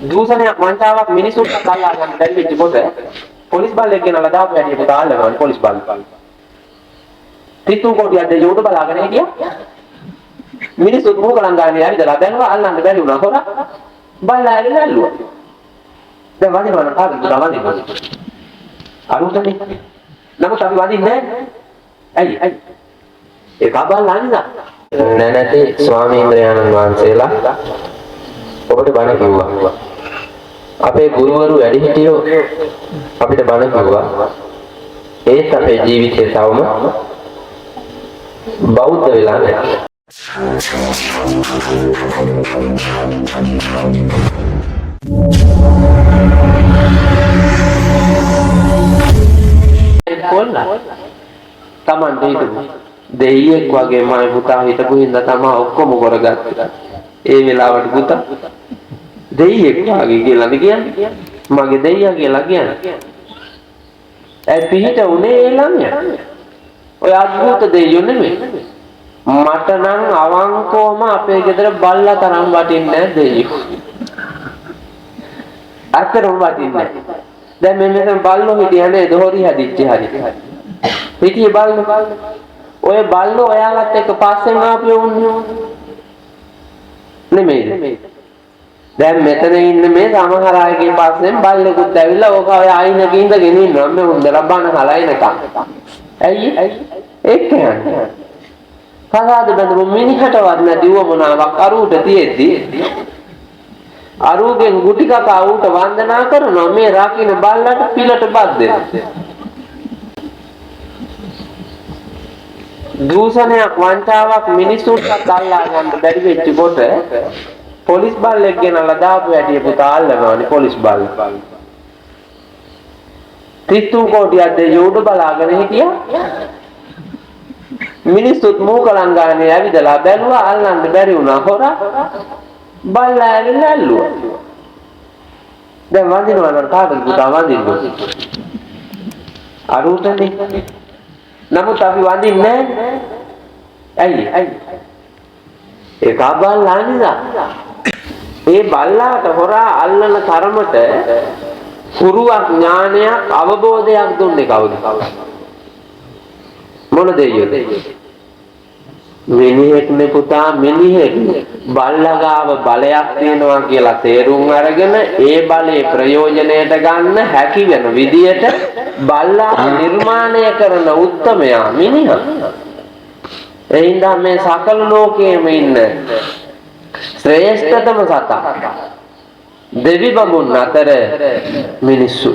දූෂණයක් වංචාවක් මිනිසුන්ට කල්ලා ගන්න බැරි වෙච්ච කොට පොලිස් බල්ලෙක් ගෙනලා දාපු හැටි පුතා අල්ලගන්න පොලිස් බල්ල. 33 කෝටියක් දෙය උඩ බලාගෙන හිටියා. මිනිස්සු මොකලන් ගානේ ඇවිදලා දැන්වා අල්ලන්න බැරි වුණා හොරා. බල්ලා ඇවිල්ලා ඇල්ලුවා. දැන් වදිනවන කාගෙද පුතා වදිනවද? අරුතනේ. නමුත් අපි වදින්නේ නැහැ. ඇයි? ඒක බල්ලා අනිසා. නැනැති ස්වාමීන්ද්‍රයන්න් වහන්සේලා ඔබට බණ කිව්වා. අපේ ගුරුවරු වැඩිහිටියෝ අපිට බණ කිව්වා. ඒත් අපේ ජීවිතේ තවම බෞද්ධ වෙලා නැහැ. කොල්ලා Taman දෙයියෙක් වගේ මම පුතා හිටපු හින්දා තමයි ඔක්කොම කරගත්තේ. ඒ වෙලාවට පුතා දෙයියෙක් වගේ කියලා කියන්නේ. මගේ දෙයියා කියලා කියන්නේ. ඒ පිහිට උනේ ඒ ළමයා. ඔය අద్భుත දෙයියෝ නෙමෙයි. මට නම් අවංකවම අපේ ගෙදර බල්ලා තරම් වටින්නේ නැහැ දෙයියෝ. අතරම වටින්නේ නැහැ. දැන් මෙන්න බල්ලෝ හිටියනේ දොහරි හැදිච්ච හරි. හිටියේ බල්ලෝ. ඔය බල්ලෝ ඔයාලත් එක්ක පස්සෙන් ආපිය උන්නේ නෙමෙයි. දැන් මෙතන ඉන්න මේ සමහර අයගේ පස්සෙන් බල්ලෙකුත් ඇවිල්ලා ඕක ඔය ආයිනක ඉඳගෙන ඉන්නවා මේ උන්දලා බන හලයිනකම්. ඇයි? ඒක කියන්නේ. කසාද බඳපු මිනිහටවත් නැතිව මොනාවක් අරුවට තියෙද්දි අරුගෙන් ගුටි කකා ඌට වන්දනා කරනවා මේ රකින්න බල්ලට පිලට බත් දෙනවා. දූෂණයක් වංචාවක් මිනිසුන්ට කල්ලා ගන්න බැරි වෙච්ච කොට පොලිස් බල්ලෙක් ගෙනලා දාපු හැටි පුතා අල්ලනවානේ පොලිස් බල්ල. 33 කෝටියක් දෙය උඩ බලාගෙන හිටියා. මිනිස්සුත් මූකලන් ගානේ ඇවිදලා බැලුවා අල්ලන්න බැරි වුණා හොරා. බල්ලා ඇවිල්ලා ඇල්ලුවා. දැන් වදිනවා නම් කාටද පුතා වදින්නේ? අරුතනේ. නමුත් අපි වදින්නේ නැහැ. ඇයි? ඒක බල්ලා නිසා. ඒ බල්ලාට හොරා අල්ලන තරමට පුරුවක් ඥානයක් අවබෝධයක් දුන්නේ කවුද? මොන දෙයියෝද? මිනිහෙක්නේ පුතා මිනිහෙක් බල්ලගාව බලයක් තියෙනවා කියලා තේරුම් අරගෙන ඒ බලේ ප්‍රයෝජනයට ගන්න හැකි වෙන විදියට බල්ලා නිර්මාණය කරන උත්තමයා මිනිහා. එයින්දා මේ සකල ලෝකයේම ඉන්න ශ්‍රේෂ්ඨතම සතා දෙවි බඹුන් අතර මිනිස්සු.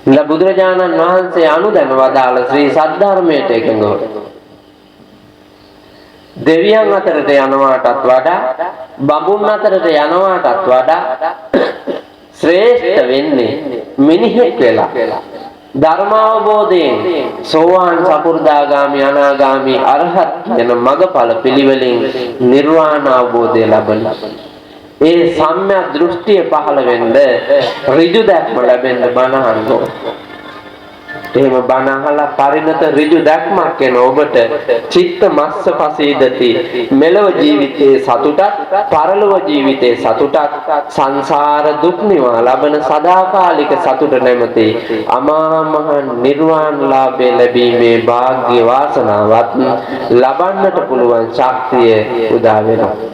බුදුරජාණන් වහන්සේ අනුදැන වදාළ ශ්‍රී සද්ධර්මයට එකඟව දෙවියන් අතරට යනවාටත් වඩා බඹුන් අතරට යනවාටත් වඩා ශ්‍රේෂ්ඨ වෙන්නේ මිනිහෙක් වෙලා ධර්මාවබෝධයෙන් සෝවාන් සකෘදාගාමි අනාගාමි අරහත් යන මගඵල පිළිවෙලින් නිර්වාණ අවබෝධය ලබන ඒ සම්‍යක් දෘෂ්ටිය පහළ වෙන්න ඍජු දැක්ම ලැබෙන්න බණ අහන්න. එහෙම බණ අහලා පරිණත ඍජු දැක්මක් එන ඔබට චිත්ත මස්ස පසීදති මෙලව ජීවිතයේ සතුටක් පරලොව ජීවිතයේ සතුටක් සංසාර දුක් නිවා ලබන සදාකාලික සතුට නැමැති අමා මහ නිර්වාණ ලාභය ලැබීමේ වාග්ය වාසනාවත් ලබන්නට පුළුවන් ශක්තිය උදා වෙනවා.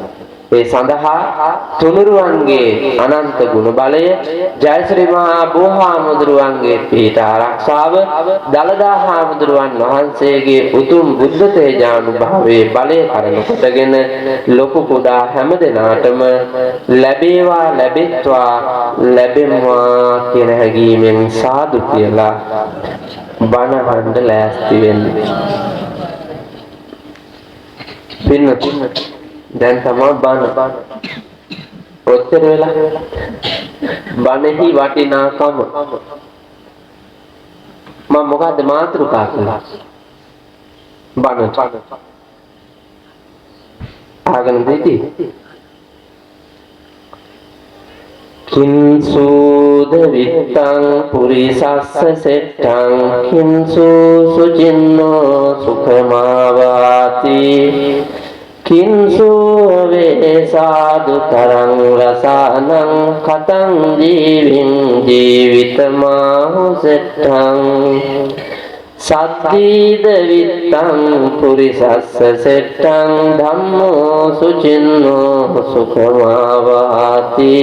ඒ සඳහා තුනුරුවන්ගේ අනන්ත ගුණ බලය ජයශ්‍රී මහා බෝහාමුදුරුවන්ගේ පීඨ ආරක්ෂාව දලදා හාමුදුරුවන් වහන්සේගේ උතුම් බුද්ධ තේජානුභාවයේ බලය කරන කොටගෙන ලොකු කුඩා හැම දෙනාටම ලැබේවා ලැබෙත්වා ලැබෙම්වා කියන හැඟීමෙන් සාදු කියලා බණ අහන්න ලෑස්ති වෙන්න. පින්නතුන් දැන් තමයි බණ ඔච්චර වෙලා බණෙහි වටිනාකම මම මොකද්ද මාතෘකා කළා බණ ආගන දෙති කිංසුද විත්තං පුරිසස්ස සෙට්ටං කිංසු සුචින්නෝ සුඛමාවාති කිංසු වේ සාදු තරං රසානං කතං ජීවින් ජීවිතමාහු සෙට්ඨං සත්තිද විත්තං පුරිසස්ස සෙට්ඨං ධම්මෝ සුචින්නෝ සුඛමාවාති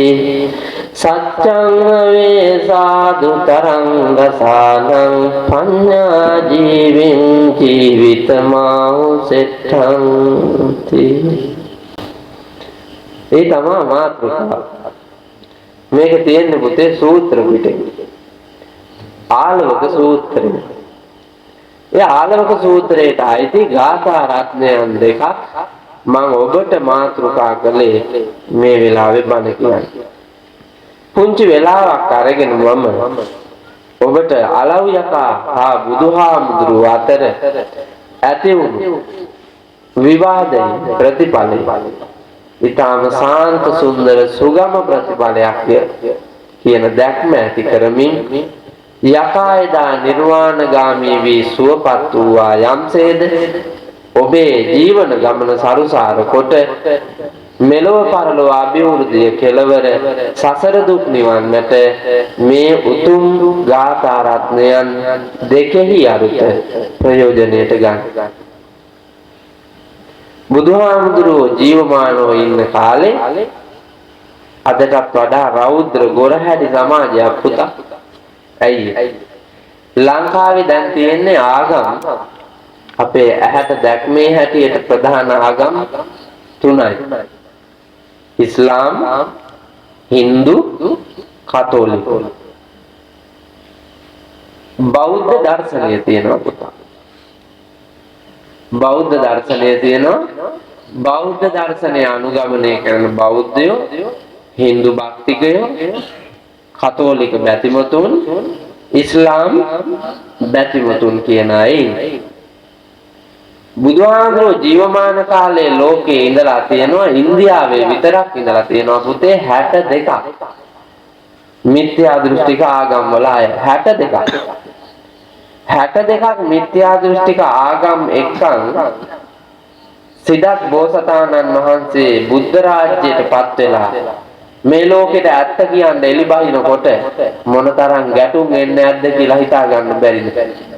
සච්ඡං වේ සාදු තරං රසානං පඤ්ඤා ජීවින් ජීවිතමාහු සෙට්ඨං. ඒ තමයි මාතෘකාව. මේක තියෙන්නේ පුතේ සූත්‍ර පිටේ. ආලවක සූත්‍රය. ඒ ආලවක සූත්‍රයට අයිති ගාථා රත්නයන් දෙකක් මම ඔබට මාතෘකා කළේ මේ වෙලාවේ බණ කියන්නේ. පුංචි වෙලාවක් අරගෙන මම ඔබට අලව් යකා හා බුදුහාමුදුරුව අතර ඇති වුණු විවාදයේ ප්‍රතිඵලය ඊටම සාන්ත සුන්දර සුගම ප්‍රතිඵලයක් කියන දැක්ම ඇති කරමින් යකා එදා නිර්වාණගාමී වී සුවපත් වූවා යම්සේද ඔබේ ජීවන ගමන සරුසාර කොට මෙලොව පරලොව අභිවෘද්ධිය කෙලවර සසර දුක් නිවන්නට මේ උතුම් ගාථා රත්නයන් දෙකෙහි අරුත ප්‍රයෝජනයට ගන්න. බුදුහාමුදුරුවෝ ජීවමානව ඉන්න කාලේ අදටත් වඩා රෞද්‍ර ගොරහැඩි සමාජයක් පුතා. ඇයි ලංකාවේ දැන් තියෙන්නේ ආගම් අපේ ඇහැට දැක්මේ හැටියට ප්‍රධාන ආගම් තුනයි. ඉස්ලාම්, හින්දු, කතෝලික. බෞද්ධ දර්ශනය තියෙනවා පුතා. බෞද්ධ දර්ශනය තියෙනවා. බෞද්ධ දර්ශනය අනුගමනය කරන බෞද්ධයෝ, හින්දු භක්තිකයෝ, කතෝලික බැතිමතුන්, ඉස්ලාම් බැතිමතුන් කියන අය. බුදුහාමුදුරුවෝ ජීවමාන කාලේ ලෝකේ ඉඳලා තියෙනවා ඉන්දියාවේ විතරක් ඉඳලා තියෙනවා පුතේ 62ක්. මිත්‍යා දෘෂ්ටික ආගම් වල අය 62ක්. 62ක් මිත්‍යා දෘෂ්ටික ආගම් එක්කන් සිද්ධාර්ථ බෝසතාණන් වහන්සේ බුද්ධ රාජ්‍යයට පත් වෙලා මේ ලෝකෙට ඇත්ත කියන්න එලිබහිනකොට මොනතරම් ගැටුම් එන්නේ නැද්ද කියලා හිතා ගන්න බැරිද?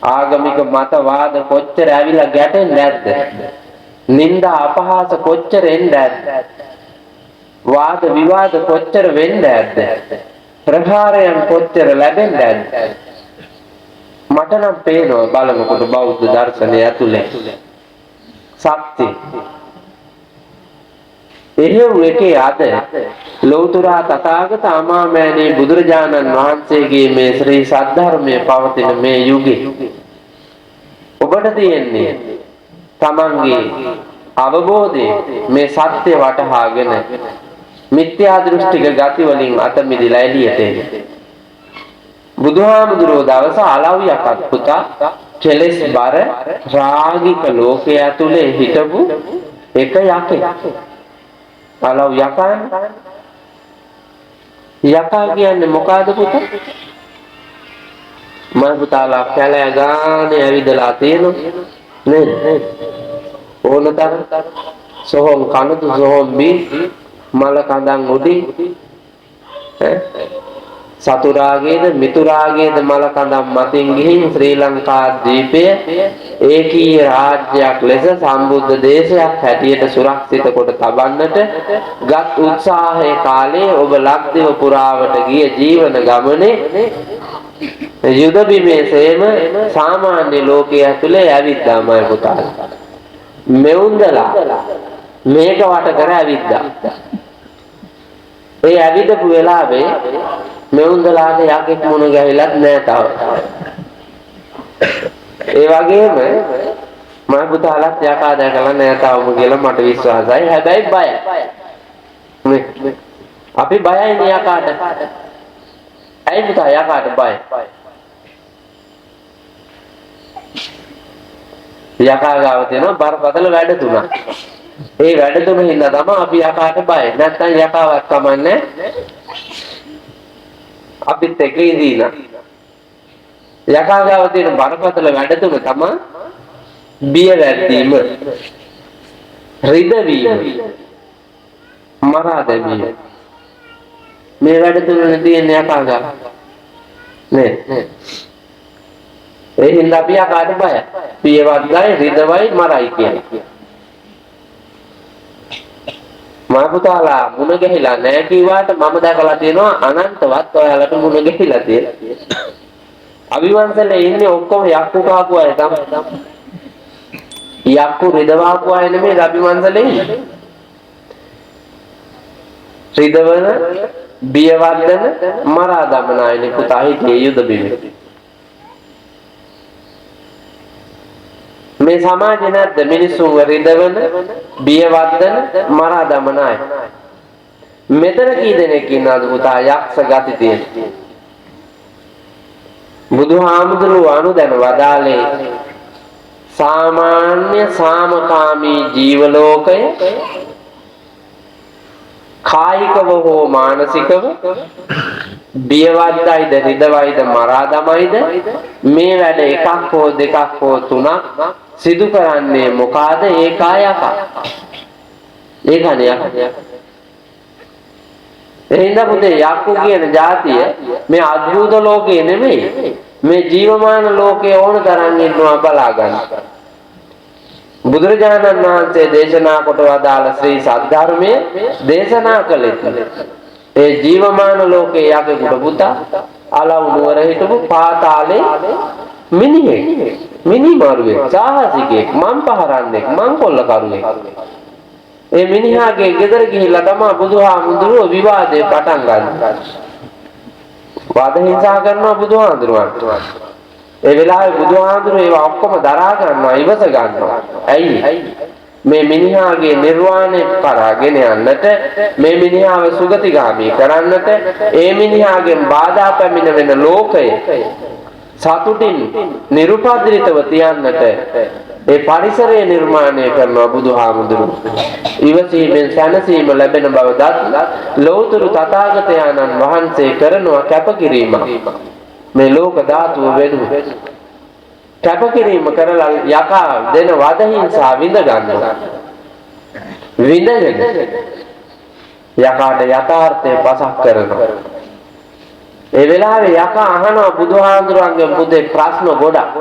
ආගමික මතවාද කොච්චර ඇවිල්ලා ගැටෙන්නේ නැද්ද? නිന്ദා අපහාස කොච්චර එන්නේ නැද්ද? වාද විවාද කොච්චර වෙන්නේ නැද්ද? ප්‍රහාරයන් කොච්චර ලැබෙන්නේ නැද්ද? මට නම් පේනවා බලනකොට බෞද්ධ දර්ශනය ඇතුලේ සත්‍ය එහෙව් එකේ අද ලෞතුරා තථාගත අමාමෑණී බුදුරජාණන් වහන්සේගේ මේ ශ්‍රී සද්ධර්මයේ පවතින මේ යුගයේ ඔබට තියෙන්නේ තමන්ගේ අවබෝධය මේ සත්‍ය වටහාගෙන මිත්‍යා දෘෂ්ටික ගති වලින් අත මිදලා එළියට එන්න. බුදුහාමුදුරුවෝ දවස අලව්‍යකත් පුතා කෙලෙස් බර රාගික ලෝකයේ ඇතුලේ හිටපු එක යකෙක්. අලව් යකා කියන්නේ මොකද්ද පුතා? මම පුතාලා කැලෑ ගානේ ඇවිදලා තියෙනවා නේද? ඕනතර සොහොන් කනතු සොහොන් බී මල කඳන් උඩින් සතුරාගේද මිතුරාගේද මල කඳන් මතින් ගිහින් ශ්‍රී ලංකා දීපය ඒකීය රාජ්‍යයක් ලෙස සම්බුද්ධ දේශයක් හැටියට සුරක්ෂිත කොට තබන්නට ගත් උත්සාහයේ කාලේ ඔබ ලක්දිව පුරාවට ගිය ජීවන ගමනේ යුද බිමේ සේම සාමාන්‍ය ලෝකයේ ඇතුලේ ඇවිද්දාමයි පුතා. මෙවුන්දලා මේක වට කර ඇවිද්දා. ඒ ඇවිදපු වෙලාවේ මෙවුන්දලාට යකෙක් මුණ ගැහිලත් නෑ තාම. ඒ වගේම මම පුතාලත් යකා දැකලා නෑ තාම කියලා මට විශ්වාසයි. හැබැයි බයයි. අපි බයයි නේ යකාට. ඇයි පුතා යකාට බයයි? යකා ගාව තියෙන බරපතල වැඩ තුනක්. ඒ වැඩ තුන හින්දා තමයි අපි යකාට බයයි. නැත්නම් යකාවත් කමන්නේ අපිත් එක ඉඳීලා. යකා ගාව තියෙන බරපතල වැඩ තුන තමයි බිය වැද්දීම. රිදවීම, මරා දැමීම. මේ වැඩ තුනනේ තියෙන යකාගා. නේ. ඒ හින්දා අපි යකාට බයයි. පියවත්ගයි, රිදවයි, මරයි කියන්නේ. මා පුතාලා මුණ ගැහිලා නැහැ කිව්වට මම දැකලා තියෙනවා අනන්තවත් ඔයාලට මුණ ගැහිලා තියෙනවා. අවිවංශලේ ඉන්නේ ඔක්කොම යක්කු කාපු අය තමයි. යක්කු රිදවාපු අය නෙමෙයි අවිවංශලේ ඉන්නේ. රිදවන, බියවද්දන, මරා දමන අයනේ පුතා හිටියේ යුද බිමේ. මේ සමාජේ නැද්ද මිනිස්සුන් රිදවන, බියවද්දන, මරා දමන අය? මෙතන කී දෙනෙක් ඉන්නවද පුතා යක්ෂ ගති තියෙන? බුදුහාමුදුරුවෝ අනුදැන වදාළේ සාමාන්‍ය සාමකාමී ජීව ලෝකය කායිකව හෝ මානසිකව බියවද්දයිද රිදවයිද මරා දමයිද මේ වැඩ එකක් හෝ දෙකක් හෝ තුනක් සිදු කරන්නේ මොකාද? ඒකායක. ඒකනේ යක. එහෙනම් පුතේ යක්කු කියන જાතිය මේ අද්භූත ලෝකේ නෙමෙයි. මේ ජීවමාන ලෝකයේ ඕන තරම් ඉන්නවා බලා ගන්න. බුදුරජාණන් වහන්සේ දේශනා කොට වදාළ ශ්‍රී සද්ධර්මයේ දේශනා කළේ ඒ ජීවමාන ලෝකයේ යකෙකුට පුතා අලව් නුවර හිටපු පාතාලේ මිනිහෙක්, මිනිමරුවෙක්, සාහසිකයෙක්, මම් පහරන්නෙක්, මම් කොල්ලකරුවෙක්. ඒ මිනිහාගේ ගෙදර ගිහිල්ලා තමයි බුදුහාමුදුරුවෝ විවාදේ පටන් ගන්නේ. වාද හිංසා කරනවා බුදුහාමුදුරුවන්ට. ඒ වෙලාවේ බුදුහාමුදුරුවෝ ඒවා ඔක්කොම දරා ගන්නවා, ඉවස ගන්නවා. ඇයි? මේ මිනිහාගේ නිර්වාණය කරාගෙන යන්නට, මේ මිනිහාව සුගතිගාමී කරන්නට, ඒ මිනිහාගෙන් බාධා පැමිණ වෙන ලෝකය සතුටින් නිරුපද්‍රිතව තියන්නට ඒ පරිසරය නිර්මාණය කරනවා බුදුහාමුදුරුවෝ. ඉවසීමෙන් සැනසීම ලැබෙන බව දත් ලෞතුරු තථාගතයන්න් වහන්සේ කරනවා කැපකිරීමක්. මේ ලෝක ධාතුව වෙනුවෙන් කැපකිරීම කරලා යකා දෙන වද හිංසා විඳ ගන්නවා. විඳගෙන යකාට යථාර්ථය පසක් කරනවා. ඒ වෙලාවේ යකා අහනවා බුදුහාමුදුරන්ගේ පුතේ ප්‍රශ්න ගොඩක්.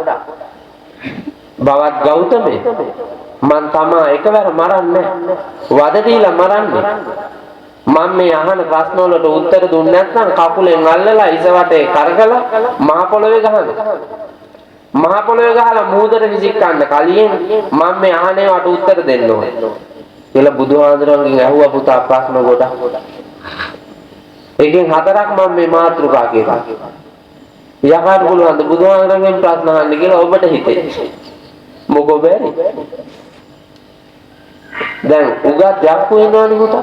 බවත් ගෞතමේ මං තමා එකවර මරන්නේ වද දීලා මරන්නේ. මම මේ අහන ප්‍රශ්න වලට උත්තර දුන්නේ නැත්නම් කකුලෙන් අල්ලලා ඉස වටේ කරකලා මහ පොළවේ ගහනවා. මහ පොළවේ ගහලා මූදට විසිකන්න කලින් මම මේ අහන ඒවාට උත්තර දෙන්න ඕනේ කියලා බුදුහාමුදුරන්ගෙන් ඇහුවා පුතා ප්‍රශ්න ගොඩක්. එකෙන් හතරක් මම මේ මාතෘකා කියලා. යකාට පුළුවන් බුදුහාමුදුරන්ගෙන් ප්‍රශ්න අහන්න කියලා ඔබට හිතේ. මොකෝ බැරි. දැන් උගත් යක්කු වෙනවනේ පුතා.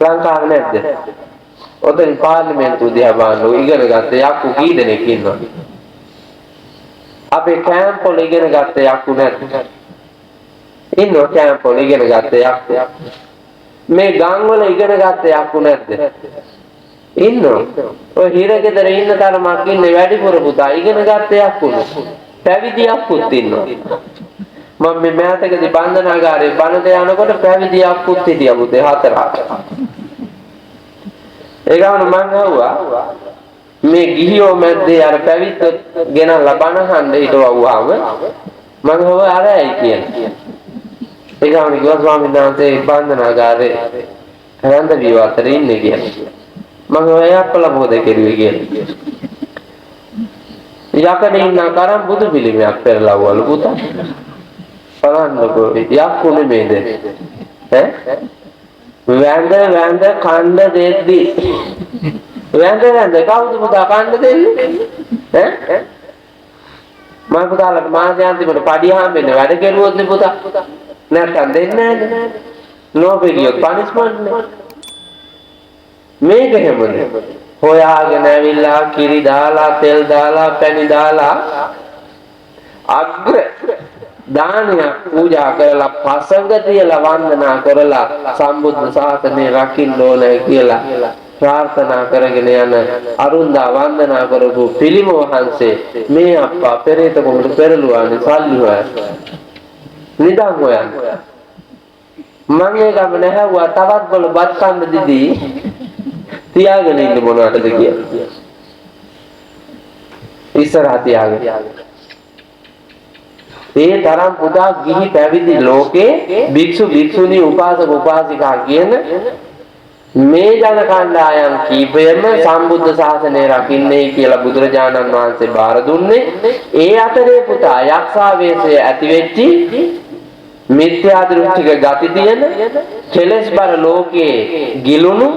ලංකාවේ නැද්ද? ඔතන පාර්ලිමේන්තුව දිහා බලන්න ඉගෙන ගත්ත යක්කු කී දෙනෙක් ඉන්නවද? අපේ කැම්ප් වල ඉගෙන ගත්ත යක්කු නැද්ද? ඉන්නෝ කැම්ප් වල ඉගෙන ගත්ත යක්කු. මේ ගම් වල ඉගෙන ගත්ත යක්කු නැද්ද? ඉන්නෝ. ඔය හිරගෙදර ඉන්න තරමක් ඉන්නේ වැඩිපුර පුතා ඉගෙන ගත්ත යක්කුනේ. පැවිදි යක්කුත් ඉන්නවා. මම මේ මෑතකදී බන්ධනාගාරේ බණට යනකොට පැවිදි යක්කුත් හිටියා පුතේ හතරක්. ඒ ගමන මං අහුවා මේ ගිහියෝ මැද්දේ අර පැවිද්ද ගෙනල්ලා බණහන්න හිටවුවාම මං අහුවා අර ඇයි කියන්නේ. ඒ ගමන කිව්වා ස්වාමීන් වහන්සේ බන්ධනාගාරේ හරන්ද විවාතර ඉන්නේ කියලා. මං අහුවා එයාපල මොකද කෙරුවේ කියලා. යකඩ ඉන්න කරන් බුදු පිළිමයක් පෙරලවවලු පුතා. බලන්නකෝ යක්කු නෙමෙයිද? වැඳ කන්න දෙද්දි වැඳ කවුද පුතා කන්න දෙන්නේ? මම පුතාලට මාසයන්තිමට පඩිය හම්බෙන්නේ වැඩ කෙරුවොත් නේ පුතා. නැත්තම් දෙන්නේ නැහැ. ලෝභේ ගියොත් පනිෂ්මන්ට් නේ. මේක හැමද? හොයාගෙන ඇවිල්ලා කිරි දාලා තෙල් දාලා පැණි දාලා අග්‍ර දානයක් පූජා කරලා පසඟ තියලා වන්දනා කරලා සම්බුද්ධ ශාසනය රකින්න ඕනේ කියලා ප්‍රාර්ථනා කරගෙන යන අරුන්දා වන්දනා කරපු පිළිම වහන්සේ මේ අප්පා පෙරේත කොමුට පෙරළුවානේ සල්ලි හොයන්න. නිදන් හොයන්න. මම ඒකම නැහැවුවා තවත් බල බත් කන්න දිදී තියාගෙන ඉන්න මොනවටද කියලා. ඉස්සරහ තියාගෙන. ඒ තරම් පුදා ගිහි පැවිදි ලෝකේ භික්ෂු භික්ෂුණී උපාසක උපාසිකා කියන මේ ජන කණ්ඩායම් කීපයම සම්බුද්ධ ශාසනය රකින්නේ කියලා බුදුරජාණන් වහන්සේ බාර දුන්නේ. ඒ අතරේ පුතා යක්ෂාවේශය ඇති වෙච්චි මිත්‍යා දෘෂ්ටික ගති තියෙන කෙලස් බර ලෝකයේ ගිලුණු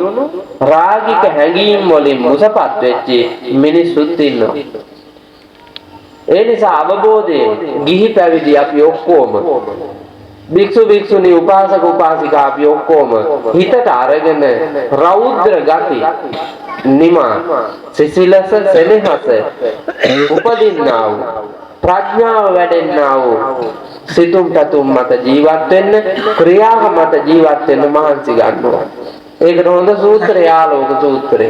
රාගික හැඟීම් වලින් මුසපත් වෙච්ච මිනිස්සුත් ඉන්නවා. ඒ නිසා අවබෝධයෙන් ගිහි පැවිදි අපි ඔක්කොම භික්ෂු භික්ෂුණී උපාසක උපාසිකා අපි ඔක්කොම හිතට අරගෙන රෞද්‍ර ගති නිමා සිසිලස සෙනෙහස උපදින්නා වූ ප්‍රඥාව වැඩෙන්නා වූ සිතුම් පැතුම් මත ජීවත් වෙන්න ක්‍රියාව මත ජීවත් වෙන්න මහන්සි ගන්නවා. ඒකට හොඳ සූත්‍රය ආලෝක සූත්‍රය.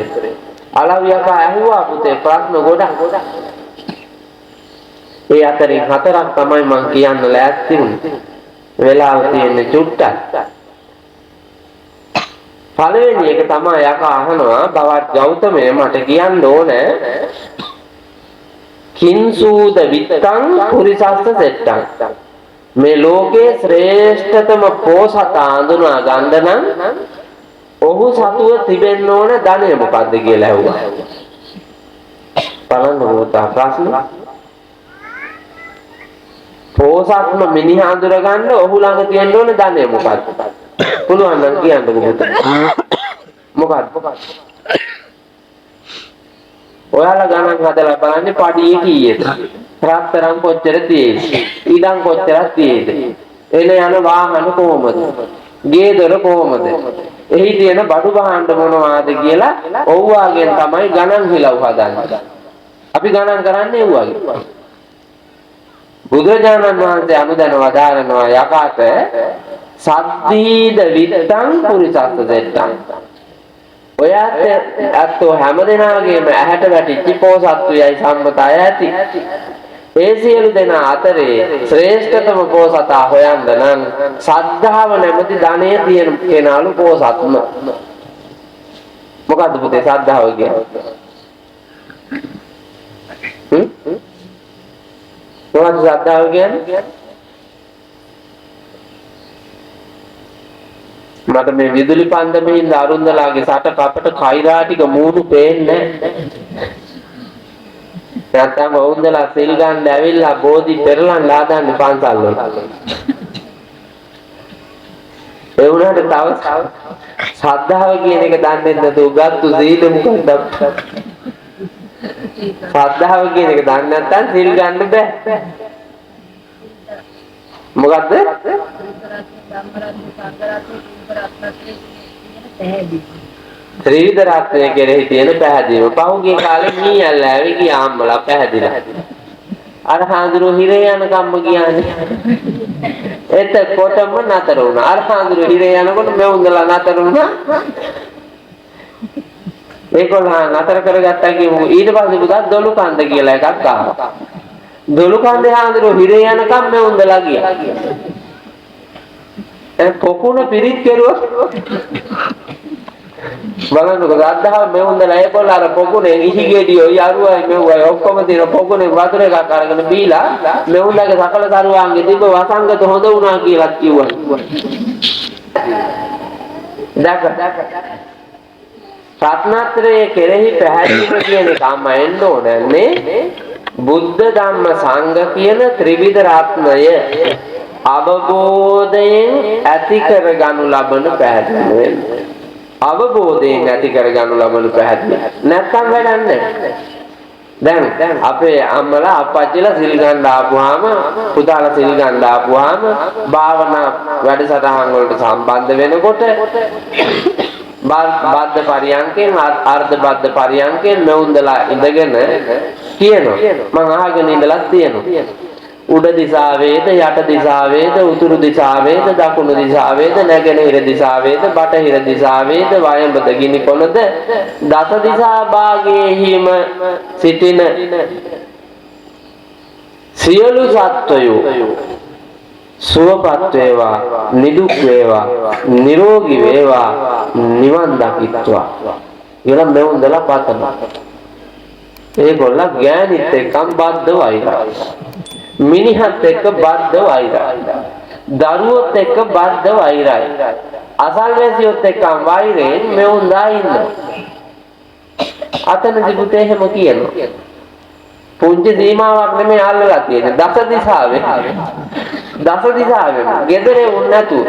අලවියක ඇහුවා පුතේ ප්‍රශ්න ගොඩක්. ඒ අතරින් හතරක් තමයි මම කියන්න ලෑස්ති වුනේ. වෙලාව තියෙන්නේ චුට්ටක්. පළවෙනි එක තමයි යකා අහනවා බවත් ගෞතමය මට කියන්න ඕනේ කිංසූද විත්තං පුරිසස්ස සෙට්ටං මේ ලෝකේ ශ්‍රේෂ්ඨතම පෝසත අඳුනා ගන්න නම් ඔහු සතුව තිබෙන්න ඕන ධනය මොකද්ද කියලා ඇහුවා. බලන්න මොකක්ද ප්‍රශ්න? පෝසත්ම මිනිහා අඳුර ගන්න ඔහු ළඟ තියෙන්න ඕන ධනය මොකද්ද? පුළුවන් නම් කියන්නකෝ පුතා. මොකද්ද? ඔයාලා ගණන් හදලා බලන්නේ පඩියේ කීයද? රත්තරන් කොච්චර තියෙයිද? ඉඩම් කොච්චරක් තියෙයිද? එන යන වාහන කොහොමද? ගේ දොර කොහොමද? එහි තියෙන බඩු බහන්න මොනවාද කියලා ඔව්වාගෙන් තමයි ගණන් හිලව් හදන්නේ. අපි ගණන් කරන්නේ ඔව්වාගෙන්. බුදුරජාණන් වහන්සේ අනුදැන වදාරනවා යකාට සද්දීද විත්තං පුරිසස්ස දෙත්තං. ඔයාට අත්ෝ හැමදෙනාගේම ඇහැට වැටිච්ච පෝසත්තුයයි සම්මතය ඇති. ඒ සියලු දෙනා අතරේ ශ්‍රේෂ්ඨතම පෝසතා හොයන්න නම් සද්ධාව නැමැති ධනය තියෙන කෙනාලු පෝසත්ම. මොකද්ද පුතේ සද්ධාව කියන්නේ? මොකද්ද සද්ධාව කියන්නේ? මට මේ විදුලි පන්දමේ ඉඳ අරුන්දලාගේ සට කපට කයිරා ටික මූණු පේන්නේ නැහැ. නැත්තම් වුන්දලා සෙල් ගන්න ඇවිල්ලා බෝධි පෙරලන් ලාදන්නේ පන්සල් වල. ඒ වුණාට තව ශ්‍රද්ධාව කියන එක දන්නේ නැතුව ගත්තු සීල මොකක්ද? ශ්‍රද්ධාව කියන එක දන්නේ නැත්නම් සීල් ගන්න බෑ. මොකද්ද? ත්‍රිවිධ රත්නය කෙරෙහි තියෙන පැහැදීම. පහුගිය කාලේ මීයල්ල ඇවි ගියා අම්මලා පැහැදිලා. අර හාඳුරු හිරේ යන කම්ම කියන්නේ. එතකොටම නතර වුණා. අර හාඳුරු හිරේ යනකොට මෙවුන්දලා නතර වුණා. ඒකෝලා නතර කරගත්තා කියමු. ඊට පස්සේ පුතා දොළු කන්ද කියලා එකක් ආවා. දොළු කන්දේ හාඳුරු හිරේ යනකම් මෙවුන්දලා ගියා. පොකුණ පිරිත් කෙරුවා බලන්නකෝ සද්ධාව මෙවුන්දලා ඒකොල්ල අර පොකුණේ ඉහිගෙඩියෝ යරුවයි මෙව්වයි ඔක්කොම තියෙන පොකුණේ වතුර එකක් අරගෙන බීලා මෙවුන්ලගේ සකල දරුවාන්ගේ තිබ්බ වසංගත හොඳ වුණා කියලා කිව්වා. දැක රත්නත්‍රයේ කෙරෙහි පැහැදිලිව කියන එකම එන්න ඕනන්නේ බුද්ධ ධම්ම සංඝ කියන ත්‍රිවිධ රත්නය අවබෝධයෙන් ඇති කර ගනු ලබන පැහැදිලි වෙන්නේ. අවබෝධයෙන් ඇති කර ගනු ලබන පැහැදිලි. නැත්තම් වැඩක් නැහැ. දැන් අපේ අම්මලා අප්පච්චිලා සිල් ගන්න ආපුවාම පුතාලා සිල් ගන්න ආපුවාම භාවනා වැඩසටහන් වලට සම්බන්ධ වෙනකොට බද්ධ පරියන්කෙන් අර්ධ බද්ධ පරියන්කෙන් මෙවුන්දලා ඉඳගෙන කියනවා. මම අහගෙන ඉඳලා තියෙනවා. උඩ දිශාවේද යට දිශාවේද උතුරු දිශාවේද දකුණු දිශාවේද නැගෙනහිර දිශාවේද බටහිර දිශාවේද වයඹද ගිනි කොළද දස දිශා භාගයේහිම සිටින සියලු සත්වයෝ සුවපත් වේවා, නිදුක් වේවා, නිරෝගී වේවා, නිවන් දකිත්වා කියලා මෙවුන්දලා පතනවා. ඒගොල්ල ගෑනිත් එක්කම බද්ධ වෛරයි. මිනිහත් එක්ක බද්ධ වෛරයි. දරුවොත් එක්ක බද්ධ වෛරයි. අසල්වැසියොත් එක්කම වෛරයෙන් මෙවුන්දා ඉන්නවා. අතනදි පුතේ එහෙම කියනවා. පුංචි සීමාවක් නෙමෙයි අල්ලලා තියෙන්නේ. දස දිශාවේ. දස දිශාවේ. ගෙදරේ උන් නැතුව.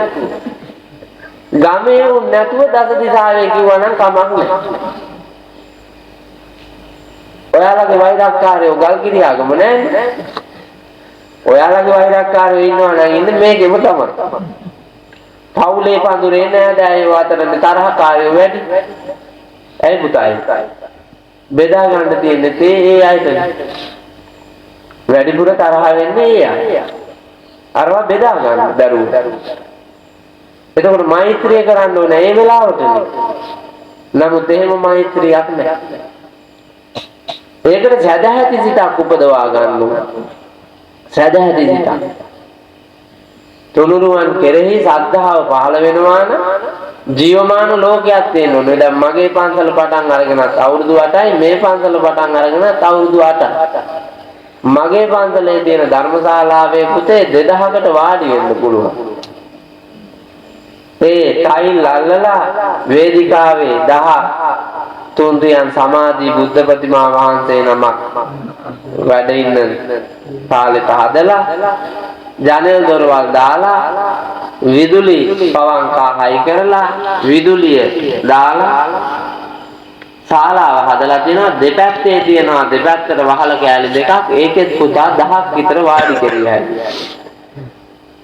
ගමේ උන් නැතුව දස දිශාවේ කිව්වනම් කමක් නැහැ. ඔයාලගේ වෛරක්කාරයෝ ගල්කිරියාගම නෑනේ. ඔයාලගේ වෛරක්කාරයෝ ඉන්නවා නම් ඉන්නේ මේකෙම තමයි. පවුලේ පඳුරේ නෑදෑයෝ අතර තරහකාරයෝ වැඩි. ඇයි පුතායි? බෙදා ගන්න තියෙන්නේ ඒ අයට. වැඩිපුර තරහ වෙන්නේ ඒ අය. අරවා බෙදා ගන්න දරුවෝ. එතකොට මෛත්‍රිය කරන්න ඕනේ මේ වෙලාවටනේ. නමුත් එහෙම මෛත්‍රියක් නැහැ. ඒකට සදහැති සිතක් උපදවා ගන්න ඕනේ. සදහැති සිතක්. තුනුරුවන් කෙරෙහි ශ්‍රද්ධාව පහළ වෙනවා නම් ජීවමාන ලෝකයක් තියෙන්න ඕනේ. දැන් මගේ පන්සල පටන් අරගෙනත් අවුරුදු 8යි, මේ පන්සල පටන් අරගෙනත් අවුරුදු 8යි. මගේ පන්සලේ තියෙන ධර්මශාලාවේ පුතේ 2000කට වාඩි වෙන්න පුළුවන්. ඒ ටයිල් අල්ලලා වේදිකාවේ 10 තුන්තියන් සමාධි බුද්ධ ප්‍රතිමා වහන්සේ නමක් වැඩ ඉන්න තාලෙට හදලා ජනෙල් දොරවල් දාලා විදුලි පවංකා හයි කරලා විදුලිය දාලා ශාලාව හදලා තියෙනවා. දෙපැත්තේ තියෙනවා දෙපැත්තට වහල කෑලි දෙකක්. ඒකෙත් පුතා 1000ක් විතර වාඩි කරලා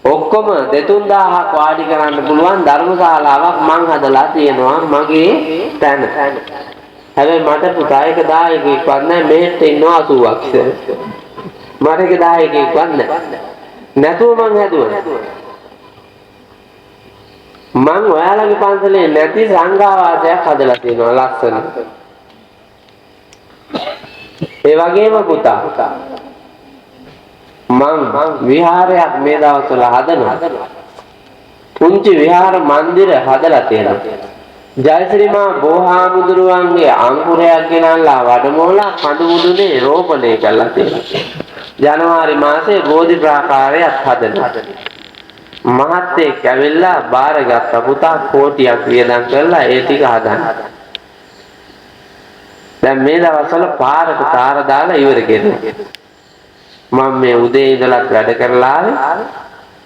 ඔක්කොම 2000ක් වාඩි කරන්න පුළුවන් ධර්මශාලාවක් මං හදලා තියෙනවා මගේ තැන. හැබැයි මට පුතා එක 1000ක්වත් නැහැ. මෙහෙට ඉන්නවා 80ක්. මට එක 1000ක්වත් නැහැ. නැතුව මං හැදුවා. මං ඔයාලගේ පන්සලේ නැති සංඝාවාසයක් හදලා තියෙනවා ලස්සන. ඒ වගේම පුතා මං විහාරයක් මේ දවස්වල හදනවා. පුංචි විහාර මන්දිර හදලා තියෙනවා. ජයශ්‍රීමා බෝහාමුදුරුවන්ගේ අංකුරයක් ගෙනල්ලා වඩමෝලා කඳු මුදුනේ රෝපණය කළා තියෙනවා. ජනවාරි මාසේ බෝධි ප්‍රාකාරයක් හදනවා. මහත්තයෙක් ඇවිල්ලා බාරගත්ත පුතා කෝටියක් වියදම් කරලා ඒ ටික හදන්න. දැන් මේ දවස්වල පාරට තාර දාලා ඉවර කෙරුවා. මම මේ උදේ ඉඳලා වැඩ කරලා ආවේ.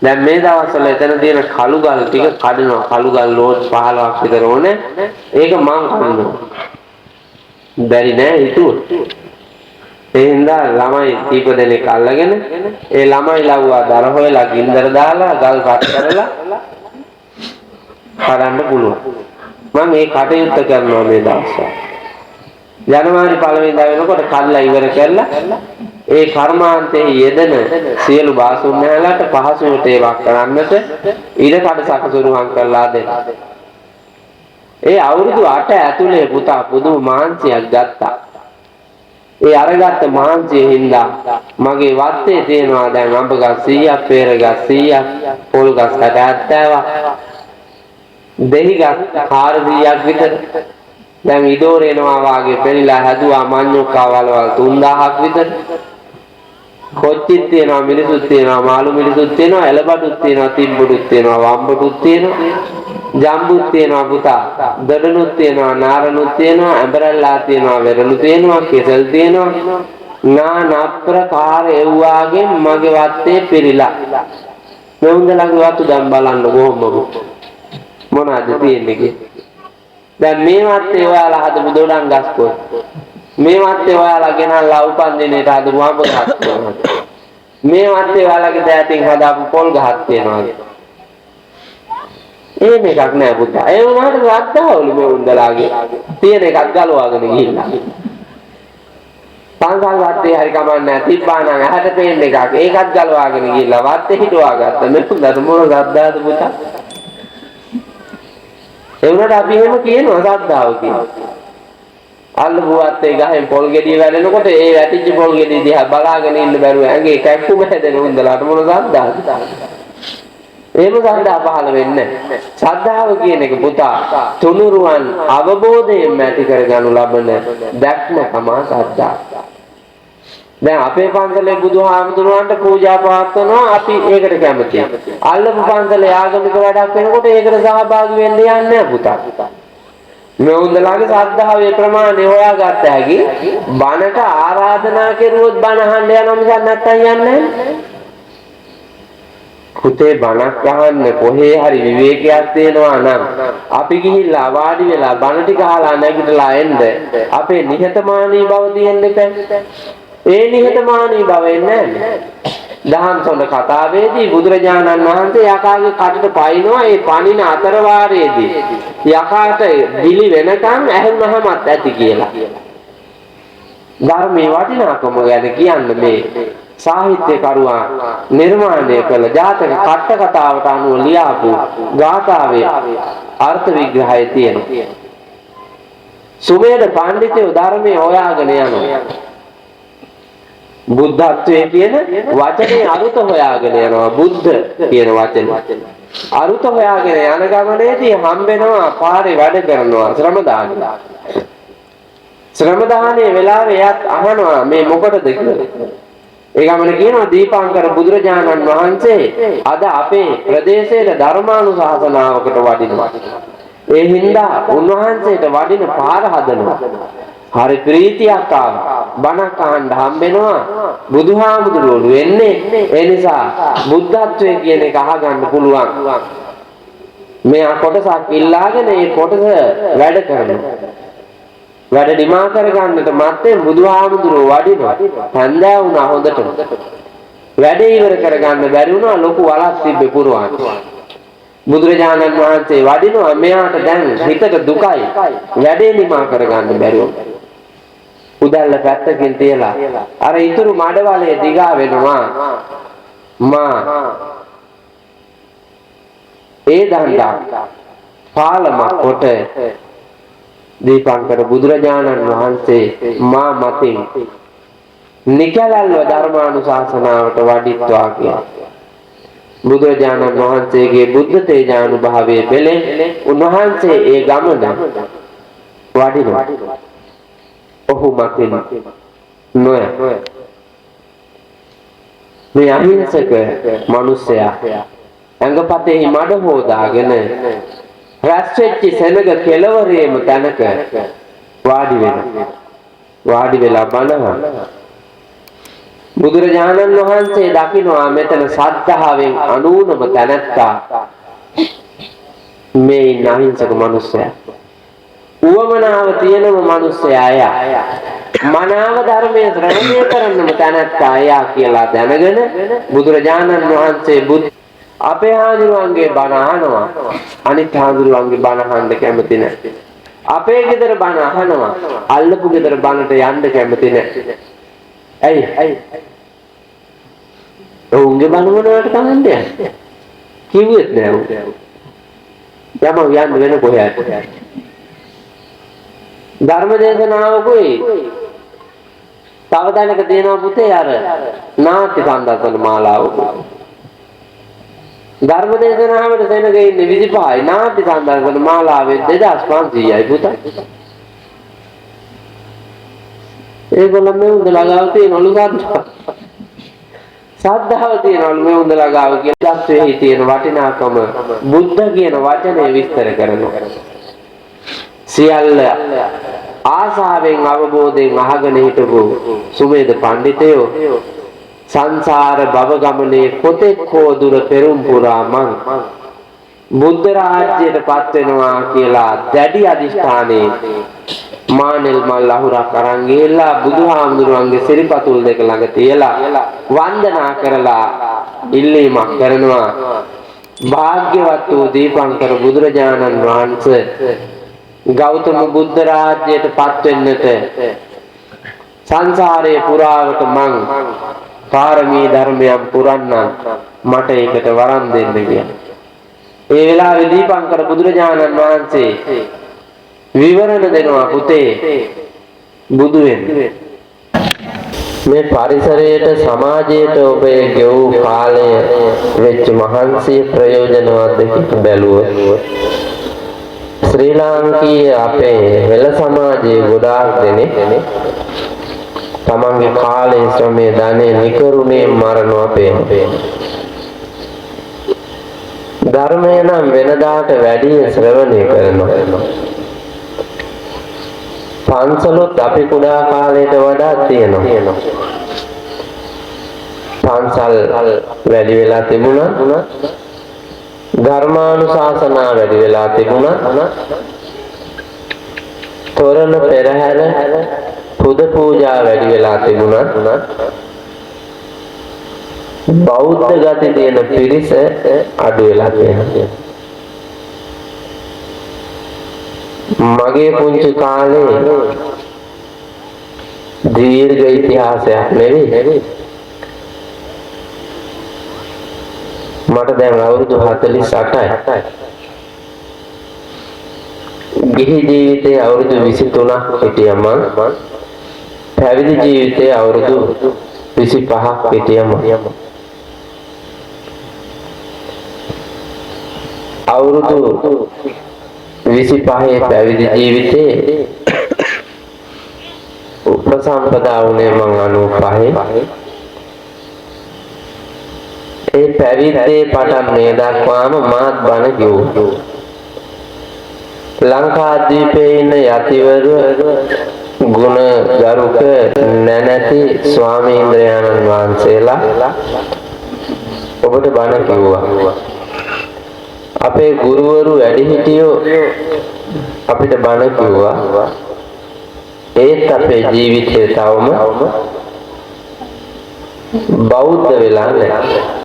දැන් මේ දවස්වල එතන තියෙන කළු ගල් ටික කඩනවා. කළු ගල් ලෝඩ් 15ක් විතර ඕනේ. ඒක මං කඩනවා. බැරි නෑ හිතුවා. ඒ හින්දා ළමයි කීප දෙනෙක් අල්ලගෙන ඒ ළමයි ලව්වා දර හොයලා ගින්දර දාලා ගල් රත් කරලා කඩන්න පුළුවන්. මම මේ කටයුත්ත කරනවා මේ දවස්වල. ජනවාරි 1 වෙනිදා වෙනකොට කල්ලා ඉවර කරලා ඒ කර්මාන්තයේ යෙදෙන සියලු බාසුන් නැලට පහසුවට ඒවක් කරන්නට ඉර කඩ සකසුරුවම් කරලා දෙන්න. ඒ අවුරුදු 8 ඇතුලේ පුතා පුදුම මාංශයක් ගත්තා. ඒ අරගත්ත මාංශයේ හින්දා මගේ වත්තේ තියෙනවා දැන් අඹ ගස් 100ක්, පෙර ගස් 100ක්, පොල් ගස් 70ක්, දෙහි ගස් 400ක් විතර. දැන් ඉදෝරේනවා වාගේ පෙරිලා හැදුවා මඤ්ඤොක්කා වලවල් 3000ක් විතර. කොච්චිත් තියෙනවා, මිනිසුත් තියෙනවා, මාළු මිනිසුත් තියෙනවා, එළබඩුත් තියෙනවා, තිම්බුඩුත් තියෙනවා, වම්බුඩුත් තියෙනවා, ජම්බුත් තියෙනවා පුතා. දඩනුත් තියෙනවා, නාරනුත් තියෙනවා, ඇඹරල්ලා තියෙනවා, වෙරළු තියෙනවා, කෙසල් තියෙනවා. නානා ප්‍රකාර එව්වාගෙන් මගේ වත්තේ පිරීලා. මෙවුන්දලගේ වතු දැන් බලන්න කොහොමද? මොනවද තියෙන්නේ? දැන් මේ වත්තේ ඔයාලා හදපු දොඩම් ගස් කොයි? මේ වත්තේ ඔයාලා ගෙනල්ලා උපන්දිනේට හදපු අඹ ගස් කොයි? මේ වත්තේ ඔයාලගේ දෑතින් හදාපු පොල් ගහක් තියෙනවා. එහෙම එකක් නෑ පුතා. ඒ වුණාට ශ්‍රද්ධාවලු මේ උන්දලාගේ තියෙන එකක් ගලවාගෙන ගිහිල්ලා. පන්සල් වත්තේ හරි කමන්නේ තිබ්බා නම් ඇහැට පේන එකක්. ඒකත් ගලවාගෙන ගිහිල්ලා වත්තේ හිටවා ගත්තා. මෙතුන්දට මොන ශ්‍රද්ධාවද පුතා? ඒ වුණාට අපි එහෙම කියනවා ශ්‍රද්ධාව කියලා. අල්ලපු වත්තේ ගහෙන් පොල් ගෙඩිය වැටෙනකොට ඒ වැටිච්ච පොල් ගෙඩිය දිහා බලාගෙන ඉන්න බැරුව ඇඟේ කැක්කුම හැදෙන උන්දලාට මොන ශ්‍රද්ධාවද? එහෙම සද්ධා පහළ වෙන්නේ නැහැ. ශ්‍රද්ධාව කියන එක පුතා තුනුරුවන් අවබෝධයෙන් ඇති කරගනු ලබන දැක්ම තමයි ශ්‍රද්ධාව. දැන් අපේ පන්සලේ බුදුහාමුදුරුවන්ට පූජා පවත්වනවා අපි ඒකට කැමතියි. අල්ලපු පන්සලේ ආගමික වැඩක් වෙනකොට ඒකට සහභාගී වෙන්න යන්නේ නැහැ පුතා. මේ උන්දලාගේ ශ්‍රද්ධාවේ ප්‍රමාණය හොයාගත්ත හැකි බණට ආරාධනා කෙරුවොත් බණ අහන්න යනවා මිසක් නැත්තම් යන්නේ නැහැ. පුතේ බණක් අහන්න කොහේ හරි විවේකයක් තියෙනවා නම් අපි ගිහිල්ලා වාඩි වෙලා බණ ටික අහලා නැගිටලා එන්න අපේ නිහතමානී බව තියෙන්න එපා. ඒ නිහතමානී බව එන්නේ නැහැ. දහම් සොඳ කතාවේදී බුදුරජාණන් වහන්සේ යකාගේ කටට පයින්නවා. ඒ පණින අතර වාරයේදී යකාට දිලි වෙනකන් ඇහුනහමත් ඇති කියලා. ධර්මයේ වටිනාකම ගැන කියන්නේ මේ සාහිත්‍යකරුවා නිර්මාණය කළ ජාතක කට්ට කතාවට අනුව ලියාපු ගාථාවේ අර්ථ විග්‍රහය තියෙනවා. සුමේද පඬිතුයෝ ධර්මයේ හොයාගෙන යනවා. බුද්ධත්වයේ කියන වචනේ අරුත හොයාගෙන යනවා. බුද්ධ කියන වචනේ අරුත හොයාගෙන යන ගමනේදී හම්බෙනවා පාරේ වැඩ කරනවා ශ්‍රම දාන. ශ්‍රම දානයේ වෙලාවේ එයත් අහනවා මේ මොකටද කියලා. ඒ ගමන කියනවා දීපාංකර බුදුරජාණන් වහන්සේ අද අපේ ප්‍රදේශයේ ධර්මානුශාසනාවකට වඩිනවා. ඒ හින්දා උන්වහන්සේට වඩින පාර හදනවා. හරි ප්‍රීතියක් ආවා. බණක් අහන්න හම්බෙනවා. බුදුහාමුදුරුවෝ වෙන්නේ ඒ නිසා බුද්ධත්වයේ කියන එක අහගන්න පුළුවන්. මෙයා කොටසක් ඉල්ලාගෙන මේ කොටස වැඩ කරනවා. වැඩ නිමා කරගන්නට මත්තේ බුදුහාමුදුරුවෝ වඩිනවා. හන්දෑ වුණා හොඳටම. වැඩ ඉවර කරගන්න බැරි වුණා ලොකු වලක් තිබ්බේ පුරවන්න. බුදුරජාණන් වහන්සේ වඩිනවා මෙයාට දැන් හිතට දුකයි. වැඩේ නිමා කරගන්න බැරි වුණා. උදැල්ල පැත්තකින් තියලා අර ඉතුරු මඩවලේ දිගා වෙනවා. මා ඒ දණ්ඩා පාලමක් කොට දීපංකර බුදුරජාණන් වහන්සේ මා මතින් නිකලල්ව ධර්මානුශාසනාවට වඩිත්වා කියලා. බුදුරජාණන් වහන්සේගේ බුද්ධ තේජානුභාවයේ පෙළෙන් උන්වහන්සේ ඒ ගමන වඩිනවා. ඔහු මතින් නොය. මේ අහිංසක මිනිසයා ඇඟපතේ මඩ හොදාගෙන රැස්වෙච්චි සෙනග කෙළවරේම තැනක වාඩි වෙනවා. වාඩි වෙලා බණහන. බුදුරජාණන් වහන්සේ දකිනවා මෙතන සද්ධාවෙන් අනූනම තැනැත්තා මේ අහිංසක මිනිසයා. උවමනාව තියෙනම මිනිසයා මනාව ධර්මයේ ශ්‍රවණය කරන්නම තැනැත්තා අයියා කියලා දැනගෙන බුදුරජාණන් වහන්සේ අපේ හාමුදුරුවන්ගේ බණ අහනවා. අනිත් හාමුදුරුවන්ගේ බණ අහන්න කැමති නැහැ. අපේ ගෙදර බණ අහනවා. අල්ලපු ගෙදර බණට යන්න කැමති නැහැ. ඇයි? ඔවුන්ගේ බණ මොනවට කමන්නේ? කිව්වෙත් නෑ උන්. යම යන්න වෙන කොහේද? ධර්ම දේශනාවකෝයි තව තැනක තියෙනවා පුතේ අර නාට්‍ය සම්දර්ශන මාලාවක. ධර්ම දේශනාවට සෙනග ඉන්නේ 25යි. නාට්‍ය සම්දර්ශන මාලාවේ 2500යි පුතා. ඒගොල්ලෝ මේ උන්දලා ගාව තියෙනවලු සද්ධාව තියෙනවලු මේ උන්දලා ගාව කියලා ත්‍ස්වේහි තියෙන වටිනාකම බුද්ධ කියන වචනේ විස්තර කරනවා. සියල්ල ආසාවෙන් අවබෝධයෙන් අහගෙන හිටපු සුමේද පඬිතයෝ සංසාර භව ගමනේ කොතෙක් හෝ දුර පෙරම් පුරා මං බුද්ධ රාජ්‍යයට පත් වෙනවා කියලා දැඩි අදිෂ්ඨානයේ මානෙල් මල් අහුරක් අරන් ගිහිල්ලා බුදුහාමුදුරුවන්ගේ සිරිපතුල් දෙක ළඟ තියලා වන්දනා කරලා ඉල්ලීමක් කරනවා. භාග්‍යවත් වූ දීපංකර බුදුරජාණන් වහන්සේ ගෞතම බුද්ධ රාජ්‍යයට පත් වෙන්නට සංසාරයේ පුරාවට මං පාරමී ධර්මයන් පුරන්නම් මට ඒකට වරම් දෙන්න කියලා. ඒ වෙලාවේ දීපංකර බුදුරජාණන් වහන්සේ විවරණ දෙනවා පුතේ බුදු වෙන්න. මේ පරිසරයට සමාජයට ඔබේ ගෙවූ කාලය වෙච්ච මහන්සිය ප්‍රයෝජනවත්ද කියලා බැලුවොත් ශ්‍රී ලාංකීය අපේ හෙළ සමාජයේ ගොඩාක් දෙනෙක් තමන්ගේ කාලය ශ්‍රමය ධනෙ නිකරුණේ මරනවා පේනවා. ධර්මය නම් වෙනදාට වැඩි ශ්‍රවණය කරනවා. පන්සලොත් අපි කුඩා කාලයට වඩා තියෙනවා. පන්සල් වැඩි වෙලා තිබුණා. ධර්මානුශාසනා වැඩි වෙලා තිබුණා. තොරණ පෙරහැර පුද පූජා වැඩි වෙලා තිබුණා. බෞද්ධ ගති තියෙන පිරිස අඩු වෙලා තියෙනවා. මගේ පුංචි කාලේ දීර්ඝ ඉතිහාසයක් නෙවෙයි. මට දැන් අවුරුදු 48යි. ගිහි ජීවිතේ අවුරුදු 23ක් හිටියා මම. පැවිදි ජීවිතේ අවුරුදු 25ක් හිටියා මම. අවුරුදු 25 පැවිදි ජීවිතේ උපසම්පදා වුණේ මං 95. ඒ පැවිද්දේ පටන් මේ දක්වාම මාත් බණ කිව්වා. ලංකාද්වීපයේ ඉන්න යතිවරු ගුණ ගරුක නැනැති ස්වාමීන්ද්‍රයන්න් වහන්සේලා ඔබට බණ කිව්වා. අපේ ගුරුවරු වැඩිහිටියෝ අපිට බණ කිව්වා. ඒත් අපේ ජීවිතේ තවම බෞද්ධ වෙලා නැහැ.